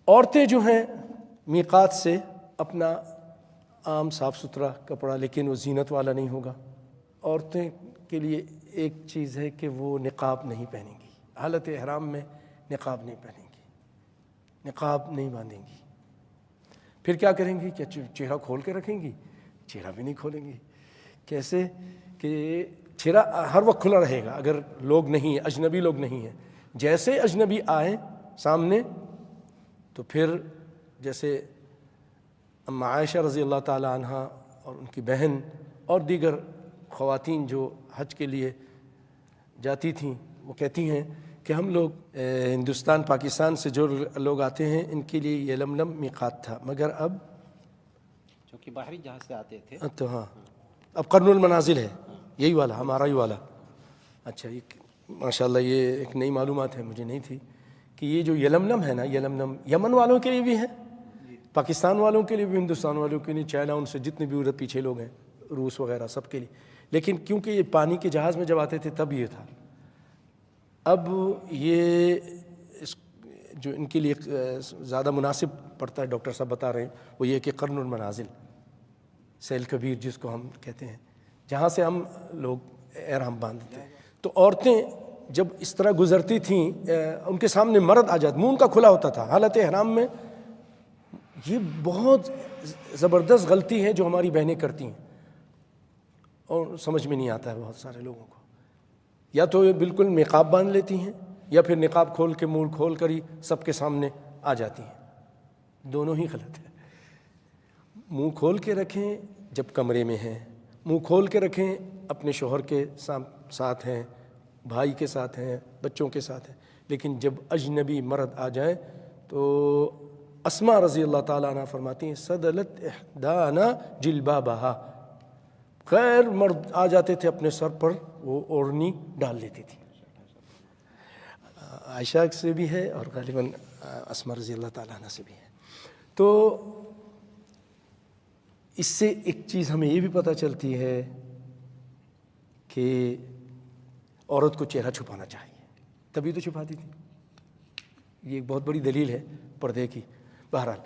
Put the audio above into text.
عورتیں جو ہیں میقات سے اپنا عام صاف ستھرا کپڑا، لیکن وہ زینت والا نہیں ہوگا. عورتیں کے لیے ایک چیز ہے کہ وہ نقاب نہیں پہنیں گی، حالت احرام میں نقاب نہیں پہنیں گی، نقاب نہیں باندھیں گی. پھر کیا کریں گی؟ کیا چہرہ کھول کے رکھیں گی؟ چہرہ بھی نہیں کھولیں گی. کیسے کہ چہرہ ہر وقت کھلا رہے گا اگر لوگ نہیں ہیں، اجنبی لوگ نہیں ہیں. جیسے اجنبی آئیں سامنے تو پھر جیسے اما عائشہ رضی اللہ تعالی عنہ اور ان کی بہن اور دیگر خواتین جو حج کے لیے جاتی تھیں، وہ کہتی ہیں کہ ہم لوگ ہندوستان پاکستان سے جو لوگ آتے ہیں ان کے لیے یلملم میقات تھا، مگر اب چونکہ باہری جہاں سے آتے تھے تو ہاں اب قرن المنازل ہے، یہی والا ہمارا ہی والا. اچھا، یہ ماشاء اللہ یہ ایک نئی معلومات ہے، مجھے نہیں تھی کہ یہ جو یلملم ہے نا، یلملم یمن والوں کے لیے بھی ہے، پاکستان والوں کے لیے بھی، ہندوستان والوں کے لیے، چائنا، ان سے جتنے بھی ادھر پیچھے لوگ ہیں، روس وغیرہ، سب کے لیے. لیکن کیونکہ یہ پانی کے جہاز میں جب آتے تھے تب یہ تھا. اب یہ جو ان کے لیے زیادہ مناسب پڑتا ہے، ڈاکٹر صاحب بتا رہے ہیں، وہ یہ کہ قرن المنازل، سیل کبیر جس کو ہم کہتے ہیں، جہاں سے ہم لوگ احرام باندھتے ہیں. تو عورتیں جب اس طرح گزرتی تھیں ان کے سامنے مرد آ جاتا، منہ ان کا کھلا ہوتا تھا حالت احرام میں. یہ بہت زبردست غلطی ہے جو ہماری بہنیں کرتی ہیں اور سمجھ میں نہیں آتا ہے بہت سارے لوگوں کو. یا تو یہ بالکل نقاب باندھ لیتی ہیں یا پھر نقاب کھول کے منہ کھول کر ہی سب کے سامنے آ جاتی ہیں. دونوں ہی غلط ہے. منہ کھول کے رکھیں جب کمرے میں ہیں، منہ کھول کے رکھیں اپنے شوہر کے ساتھ ہیں، بھائی کے ساتھ ہیں، بچوں کے ساتھ ہیں. لیکن جب اجنبی مرد آ جائیں تو اسماء رضی اللہ تعالیٰ عنہ فرماتی ہیں سدلت احدانا جلبابہا، غیر مرد آ جاتے تھے اپنے سر پر وہ اوڑھنی ڈال لیتی تھی. عائشہ سے بھی ہے اور غالباً اسماء رضی اللہ تعالیٰ عنہ سے بھی ہے. تو اس سے ایک چیز ہمیں یہ بھی پتہ چلتی ہے کہ عورت کو چہرہ چھپانا چاہیے، تبھی تو چھپاتی تھی. یہ ایک بہت بڑی دلیل ہے پردے کی. بہرحال